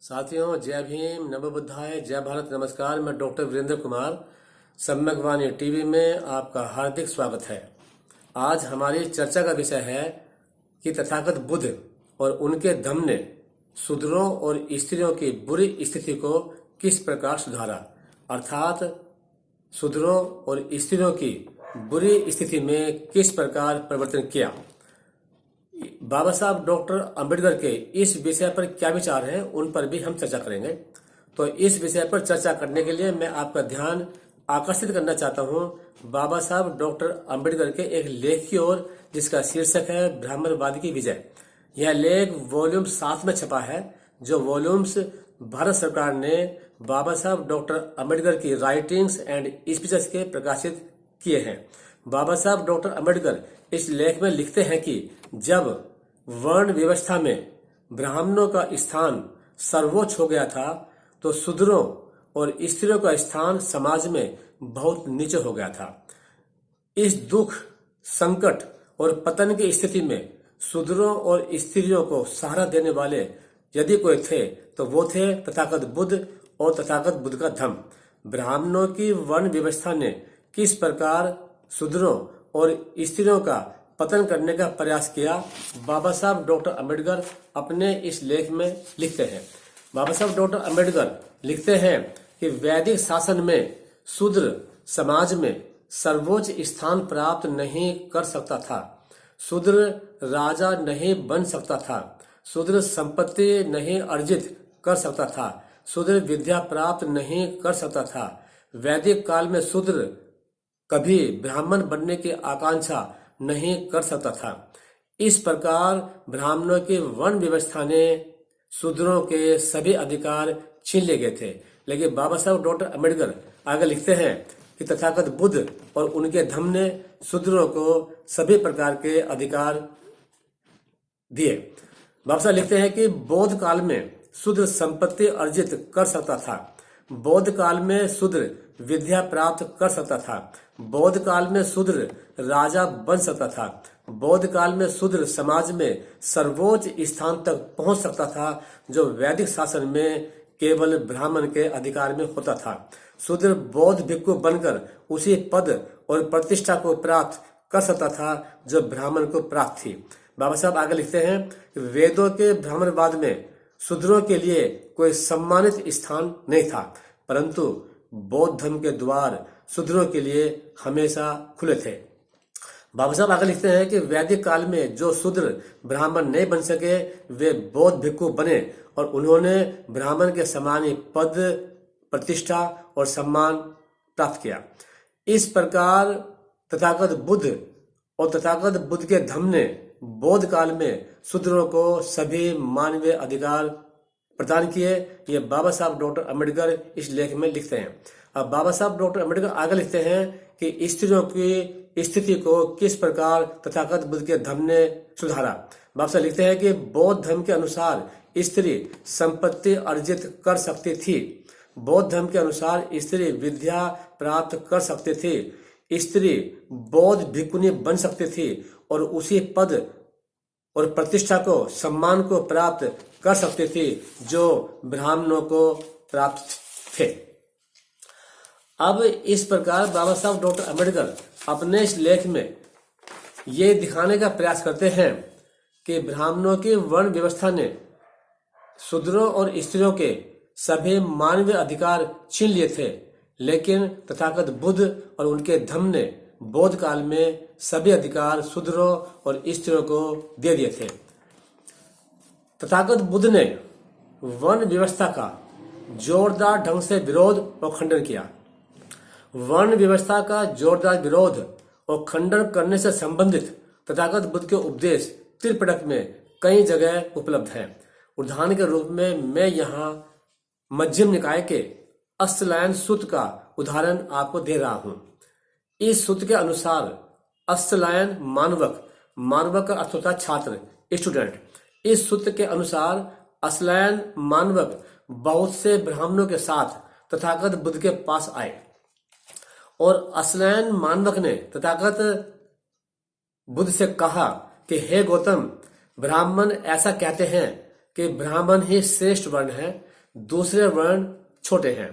साथियों, जय भीम, नमो बुद्धाय, जय भारत, नमस्कार। मैं डॉक्टर वीरेंद्र कुमार सम्यकवाणी टीवी में आपका हार्दिक स्वागत है। आज हमारी चर्चा का विषय है कि तथागत बुद्ध और उनके धम्म ने शूद्रों और स्त्रियों की बुरी स्थिति को किस प्रकार सुधारा, अर्थात शूद्रों और स्त्रियों की बुरी स्थिति में किस प्रकार परिवर्तन किया। बाबा साहब डॉक्टर अंबेडकर के इस विषय पर क्या विचार हैं, उन पर भी हम चर्चा करेंगे। तो इस विषय पर चर्चा करने के लिए मैं आपका ध्यान आकर्षित करना चाहता हूं बाबा साहब डॉक्टर अंबेडकर के एक लेख की ओर, जिसका शीर्षक है ब्राह्मणवाद की विजय। यह लेख वॉल्यूम 7 में छपा है, जो वॉल्यूम्स भारत सरकार ने बाबा साहब डॉक्टर अंबेडकर की राइटिंग्स एंड स्पीचेस के प्रकाशित किए हैं। बाबा साहब डॉक्टर अंबेडकर इस लेख में लिखते हैं कि जब वर्ण व्यवस्था में ब्राह्मणों का स्थान सर्वोच्च हो गया था, तो शूद्रों और स्त्रियों का स्थान समाज में बहुत नीचे हो गया था। इस दुख, संकट और पतन की स्थिति में शूद्रों और स्त्रियों को सहारा देने वाले यदि कोई थे, तो वो थे तथागत बुद्ध और तथागत बुद्ध का धम्म। ब्राह्मणों की वर्ण व्यवस्था ने किस प्रकार शूद्रों और स्त्रियों का पतन करने का प्रयास किया, बाबा साहब डॉक्टर अंबेडकर अपने इस लेख में लिखते हैं। बाबा साहब डॉक्टर अंबेडकर लिखते हैं कि वैदिक शासन में शूद्र समाज में सर्वोच्च स्थान प्राप्त नहीं कर सकता था। शूद्र राजा नहीं बन सकता था। शूद्र संपत्ति नहीं अर्जित कर सकता था। शूद्र विद्या प्राप्त नहीं कर सकता था। वैदिक काल में शूद्र कभी ब्राह्मण बनने की आकांक्षा नहीं कर सकता था। इस प्रकार ब्राह्मणों की वर्ण व्यवस्था ने शूद्रों के सभी अधिकार छीन ले गए थे। लेकिन बाबा साहब डॉक्टर अंबेडकर आगे लिखते हैं कि तथागत बुद्ध और उनके धम्म ने शूद्रों को सभी प्रकार के अधिकार दिए। बाबा साहब लिखते हैं कि बौद्ध काल में शूद्र संपत्ति अर्जित कर सकता था। बौद्ध काल में शूद्र विद्या प्राप्त कर सकता था। बौद्ध काल में शूद्र राजा बन सकता था। बौद्ध काल में शूद्र समाज में सर्वोच्च स्थान तक पहुंच सकता था, जो वैदिक शासन में केवल ब्राह्मण के अधिकार में होता था। शूद्र बौद्ध भिक्षु बनकर उसी पद और प्रतिष्ठा को प्राप्त कर सकता था जो ब्राह्मण को प्राप्त थी। बाबा साहब आगे लिखते हैं कि वेदों के ब्राह्मणवाद में शूद्रों के लिए कोई सम्मानित स्थान नहीं था, परंतु बौद्ध धर्म के द्वार शूद्रों के लिए हमेशा खुले थे। बाबा साहब आगे लिखते हैं कि वैदिक काल में जो शूद्र ब्राह्मण नहीं बन सके, वे बौद्ध भिक्षु बने और उन्होंने ब्राह्मण के समान ही पद, प्रतिष्ठा और सम्मान प्राप्त किया। इस प्रकार तथागत बुद्ध और तथागत बुद्ध के धम्म ने बौद्ध काल में शूद्रों को सभी मानवीय अधिकार प्रदान किए। ये बाबा साहब डॉक्टर अंबेडकर इस लेख में लिखते हैं। अब बाबा साहब डॉक्टर अंबेडकर आगे लिखते हैं कि स्त्रियों की स्थिति को किस प्रकार तथागत बुद्ध के धम्म ने सुधारा। बाबा साहब लिखते हैं कि बौद्ध धर्म के अनुसार स्त्री संपत्ति अर्जित कर सकती थी। बौद्ध धर्म के अनुसार स्त्री विद्या प्राप्त कर सकती थी। स्त्री बौद्ध भिक्षुनी बन सकती थी और उसी पद और प्रतिष्ठा को, सम्मान को प्राप्त कर सकती थी जो ब्राह्मणों को प्राप्त थे। अब इस प्रकार बाबा साहब डॉक्टर अंबेडकर अपने इस लेख में ये दिखाने का प्रयास करते हैं कि ब्राह्मणों की वर्ण व्यवस्था ने शूद्रों और स्त्रियों के सभी मानवीय अधिकार छीन लिए थे, लेकिन तथागत बुद्ध और उनके धम्म ने बौद्ध काल में सभी अधिकार शूद्रों और स्त्रियों को दे दिए थे। तथागत बुद्ध ने वर्ण व्यवस्था का जोरदार ढंग से विरोध और खंडन किया। वर्ण व्यवस्था का जोरदार विरोध और खंडन करने से संबंधित तथागत बुद्ध के उपदेश त्रिपिटक में कई जगह उपलब्ध हैं। उदाहरण के रूप में मैं यहाँ मध्यम निकाय के अष्टलायन सूत्र का उदाहरण आपको दे रहा हूँ। इस सूत्र के अनुसार अष्टलायन मानवक, मानवक का अर्थ होता है छात्र, स्टूडेंट। इस सूत्र के अनुसार अष्टलायन मानवक बहुत से ब्राह्मणों के साथ तथागत बुद्ध के पास आए और अष्टलायन मानवक ने तथागत बुद्ध से कहा कि हे गौतम, ब्राह्मण ऐसा कहते हैं कि ब्राह्मण ही श्रेष्ठ वर्ण है, दूसरे वर्ण छोटे हैं।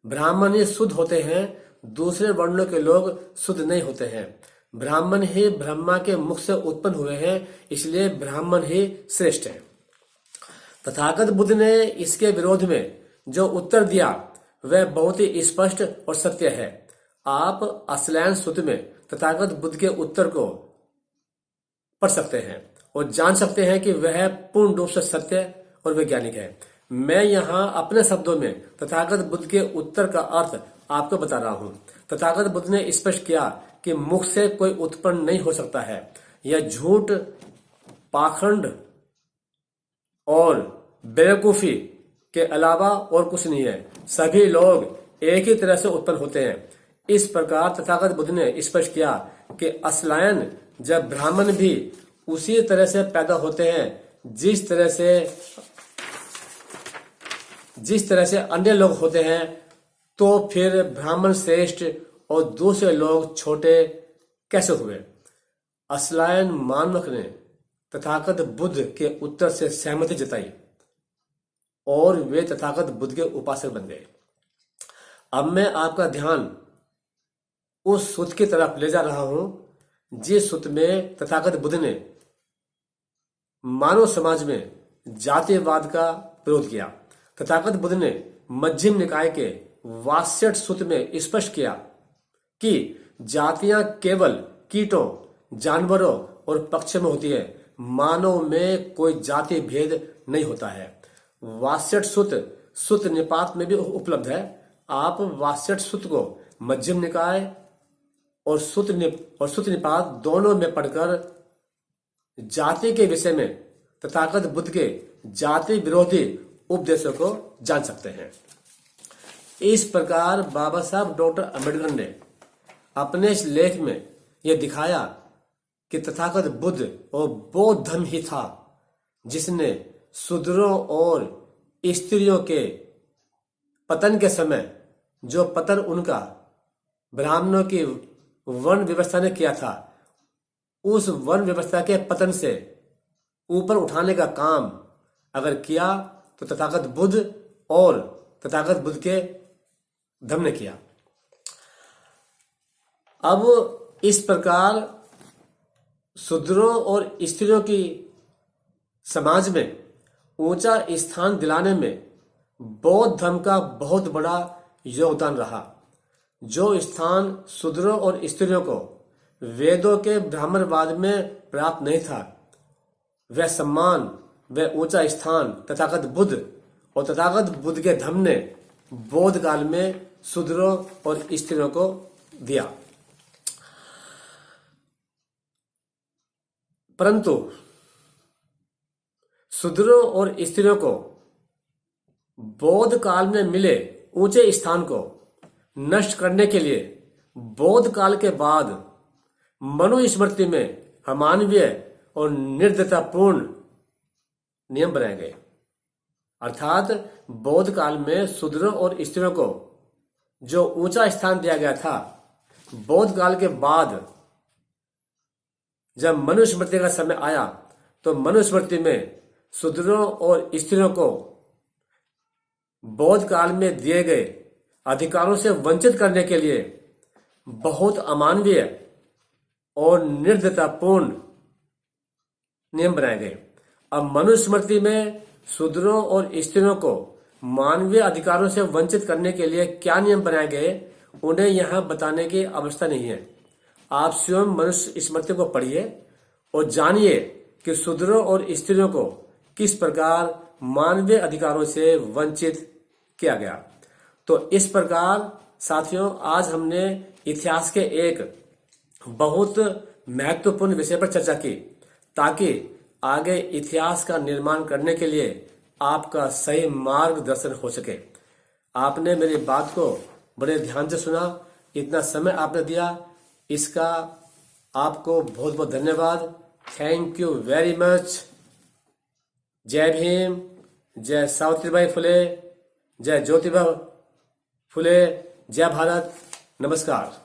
ब्राह्मण ही शुद्ध होते हैं, दूसरे वर्णों के लोग शुद्ध नहीं होते हैं। ब्राह्मण ही ब्रह्मा के मुख से उत्पन्न हुए हैं, इसलिए ब्राह्मण ही श्रेष्ठ है। तथागत बुद्ध ने इसके विरोध में जो उत्तर दिया वह बहुत ही स्पष्ट और सत्य है। आप असलैन सूत्र में तथागत बुद्ध के उत्तर को पढ़ सकते हैं और जान सकते हैं कि वह पूर्ण रूप से सत्य और वैज्ञानिक है। मैं यहाँ अपने शब्दों में तथागत बुद्ध के उत्तर का अर्थ आपको बता रहा हूँ। तथागत बुद्ध ने स्पष्ट किया कि मुख से कोई उत्पन्न नहीं हो सकता है। यह झूठ, पाखंड और बेवकूफी के अलावा और कुछ नहीं है। सभी लोग एक ही तरह से उत्पन्न होते हैं। इस प्रकार तथागत बुद्ध ने स्पष्ट किया कि असलायन जब ब्राह्मण भी उसी तरह से पैदा होते हैं जिस तरह से अन्य लोग होते हैं, तो फिर ब्राह्मण श्रेष्ठ और दूसरे लोग छोटे कैसे हुए? असलायन मानवक ने तथागत बुद्ध के उत्तर से सहमति जताई और वे तथागत बुद्ध के उपासक बन गए। अब मैं आपका ध्यान उस सूत्र की तरफ ले जा रहा हूं जिस सूत्र में तथागत बुद्ध ने मानव समाज में जातिवाद का विरोध किया। तथागत बुद्ध ने मध्यम निकाय के वास्यट सूत्र में स्पष्ट किया कि जातियां केवल कीटों, जानवरों और पक्षियों में होती है, मानव में कोई जाति भेद नहीं होता है। वास्यट सूत्र सूत्र निपात में भी उपलब्ध है। आप वास्यट सूत्र को मध्यम निकाय और सूत्र निपात दोनों में पढ़कर जाति के विषय में तथागत बुद्ध के जाति विरोधी उपदेशों को जान सकते हैं। इस प्रकार बाबा साहब डॉक्टर अम्बेडकर ने अपने इस लेख में यह दिखाया कि तथागत बुद्ध और बौद्ध धर्म ही था जिसने शूद्रों और स्त्रियों के पतन के समय जो पतन उनका ब्राह्मणों की वर्ण व्यवस्था ने किया था, उस वर्ण व्यवस्था के पतन से ऊपर उठाने का काम अगर किया तो तथागत बुद्ध और तथागत बुद्ध के धर्म ने किया। अब इस प्रकार शूद्रों और स्त्रियों की समाज में ऊंचा स्थान दिलाने में बौद्ध धर्म का बहुत बड़ा योगदान रहा। जो स्थान शूद्रों और स्त्रियों को वेदों के ब्राह्मणवाद में प्राप्त नहीं था, वह सम्मान, वह ऊंचा स्थान तथागत बुद्ध और तथागत बुद्ध के धर्म ने बौद्ध काल में शूद्रों और स्त्रियों को दिया। परंतु शूद्रों और स्त्रियों को बौद्ध काल में मिले ऊंचे स्थान को नष्ट करने के लिए बौद्ध काल के बाद मनुस्मृति में अमानवीय और निर्दयतापूर्ण नियम बनाए गए। अर्थात बौद्ध काल में शूद्रों और स्त्रियों को जो ऊंचा स्थान दिया गया था, बौद्ध काल के बाद जब मनुस्मृति का समय आया तो मनुस्मृति में शूद्रों और स्त्रियों को बौद्ध काल में दिए गए अधिकारों से वंचित करने के लिए बहुत अमानवीय और निर्दयतापूर्ण नियम बनाए गए। अब मनुस्मृति में शूद्रों और स्त्रियों को मानवीय अधिकारों से वंचित करने के लिए क्या नियम बनाए गए, उन्हें यहां बताने की आवश्यकता नहीं है। आप स्वयं मनुस्मृति को पढ़िए और जानिए कि शूद्रों और स्त्रियों को किस प्रकार मानवीय अधिकारों से वंचित किया गया। तो इस प्रकार साथियों, आज हमने इतिहास के एक बहुत महत्वपूर्ण विषय पर चर्चा की ताकि आगे इतिहास का निर्माण करने के लिए आपका सही मार्गदर्शन हो सके। आपने मेरी बात को बड़े ध्यान से सुना, इतना समय आपने दिया, इसका आपको बहुत बहुत धन्यवाद। Thank you very much. जय भीम, जय सावित्रीबाई फुले, जय ज्योतिबा फुले, जय भारत, नमस्कार।